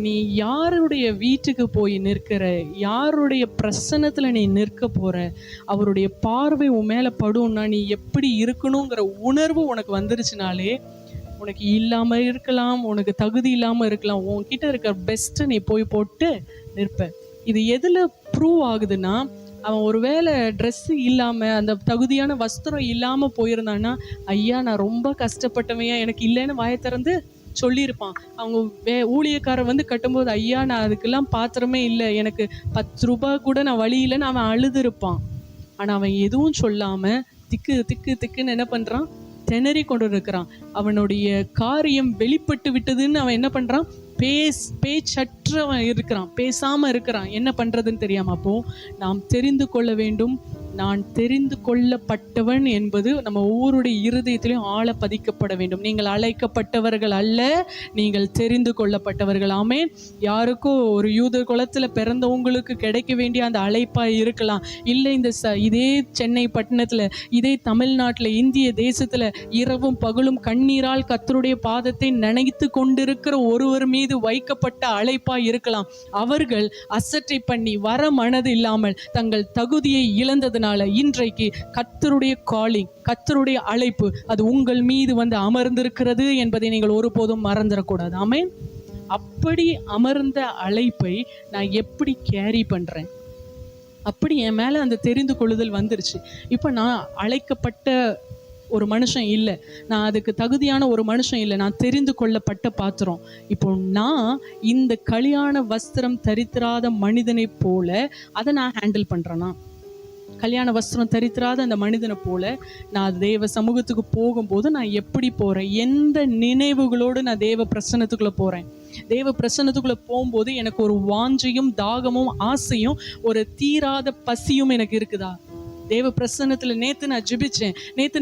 நீ யாருடைய வீட்டுக்கு போய் நிற்கிற, யாருடைய பிரசன்னத்துல நீ நிற்க போற, அவருடைய பார்வை உன் மேல படும்னா நீ எப்படி இருக்கணுங்கிற உணர்வு உனக்கு வந்துருச்சுனாலே, உனக்கு இல்லாம இருக்கலாம், உனக்கு தகுதி இல்லாம இருக்கலாம், உன்கிட்ட இருக்கிற பெஸ்ட் நீ போய் போட்டு நிற்ப. இது எதுல ப்ரூவ் ஆகுதுன்னா, அவன் ஒருவேளை ட்ரெஸ் இல்லாம அந்த தகுதியான வஸ்திரம் இல்லாம போயிருந்தான்னா, ஐயா நான் ரொம்ப கஷ்டப்பட்டவையா, எனக்கு இல்லைன்னு வாயை திறந்து சொல்லியிருப்பான். அவங்க ஊழியக்காரர் வந்து கட்டும்போது, ஐயா நான் அதுக்கெல்லாம் பாத்திரமே இல்லை, எனக்கு 10 ரூபாய் கூட நான் வழி இல்லைன்னு அவன் அழுது இருப்பான். ஆனா அவன் எதுவும் சொல்லாம திக்கு திக்கு திக்குன்னு என்ன பண்றான், திணறி கொண்டு இருக்கிறான். அவனுடைய காரியம் வெளிப்பட்டு விட்டதுன்னு அவன் என்ன பண்றான், பேச்சற்றவன் இருக்கிறான், பேசாம இருக்கிறான், என்ன பண்றதுன்னு தெரியாம. அப்போ நாம் தெரிந்து கொள்ள வேண்டும், நான் தெரிந்து கொள்ளப்பட்டவன் என்பது நம்ம ஒவ்வொருடைய இருதயத்திலையும் ஆழ பதிக்கப்பட வேண்டும். நீங்கள் அழைக்கப்பட்டவர்கள் அல்ல, நீங்கள் தெரிந்து கொள்ளப்பட்டவர்கள். ஆமென். யாருக்கோ ஒரு யூத குலத்துல பிறந்தவங்களுக்கு கிடைக்க வேண்டிய அந்த அழைப்பாய் இருக்கலாம். இல்லை இந்த இதே சென்னை பட்டணத்துல, இதே தமிழ்நாட்டுல, இந்திய தேசத்துல இரவும் பகலும் கண்ணீரால் கர்த்தருடைய பாதத்தை நனைத்து கொண்டிருக்கிற ஒருவர் மீது வைக்கப்பட்ட அழைப்பாய் இருக்கலாம். அவர்கள் அசட்டை பண்ணி வர மனது இல்லாமல் தங்கள் தகுதியை இழந்ததுனால இன்றைக்கு கர்த்தருடைய காலிங், கர்த்தருடைய அழைப்பு அது உங்கள் மீது வந்து அமர்ந்திருக்கிறது என்பதை நீங்கள் ஒருபோதும் மறந்துடக்கூடாது. ஆமென். அப்படி அமர்ந்த அழைப்பை நான் எப்படி கேரி பண்றேன், அப்படி என் மேல அந்த தெரிந்து கொள்ளுதல் வந்துருச்சு. இப்ப நான் அழைக்கப்பட்ட ஒரு மனுஷன் இல்லை, நான் அதுக்கு தகுதியான ஒரு மனுஷன் இல்லை, நான் தெரிந்து கொள்ளப்பட்ட பாத்திரம். இப்போ நான் இந்த கல்யாண வஸ்திரம் தரித்திராத மனிதனை போல அதை நான் ஹேண்டில் பண்றேன்னா, கல்யாண வஸ்திரம் தரித்திராத அந்த மனிதனை போல நான் தேவ சமூகத்துக்கு போகும்போது நான் எப்படி போறேன், எந்த நினைவுகளோடு நான் தேவ பிரசன்னத்துக்குள்ள போறேன். தேவ பிரசன்னத்துக்குள்ள போகும்போது எனக்கு ஒரு வாஞ்சையும் தாகமும் ஆசையும் ஒரு தீராத பசியும் எனக்கு இருக்குதா? தேவ பிரசன்னத்துல நேத்து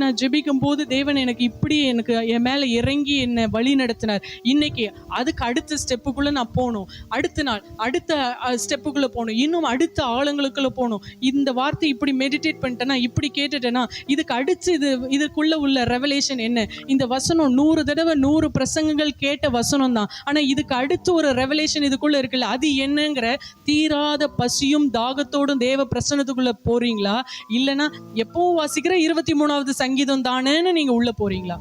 நான் ஜெபிக்கும் போது தேவன் எனக்கு இப்படி எனக்கு என் மேல இறங்கி என்னை வழி நடத்தினார். இன்னைக்கு அதுக்கு அடுத்த ஸ்டெப்புக்குள்ள நான் போகணும், அடுத்த நாள் அடுத்த ஸ்டெப்புக்குள்ள போகணும், இன்னும் அடுத்த ஆழங்களுக்குள்ள போகணும். இந்த வார்த்தை இப்படி மெடிடேட் பண்ணிட்டேன்னா, இப்படி கேட்டுட்டேன்னா, இதுக்கு அடுத்து இதுக்குள்ள உள்ள ரெவலேஷன் என்ன? இந்த வசனம் 100 தடவை 100 பிரசங்கங்கள் கேட்ட வசனம் தான், ஆனா இதுக்கு அடுத்து ஒரு ரெவலேஷன் இதுக்குள்ள இருக்குல்ல, அது என்னங்கிற தீராத பசியும் தாகத்தோடும் தேவ பிரசன்னத்துக்குள்ள போறீங்களா, இல்லைன்னா எப்பவும் வாசிக்கிற 23வது சங்கீதம் தானேன்னு நீங்க உள்ள போறீங்களா?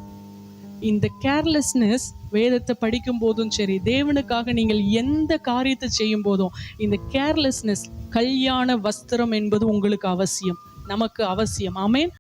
இந்த கேர்லெஸ்னஸ் வேதத்தை படிக்கும் போதும் சரி, தேவனுக்காக நீங்கள் எந்த காரியத்தை செய்யும் போதும் இந்த கேர்லெஸ்னஸ், கல்யாண வஸ்திரம் என்பது உங்களுக்கு அவசியம், நமக்கு அவசியம். ஆமென்.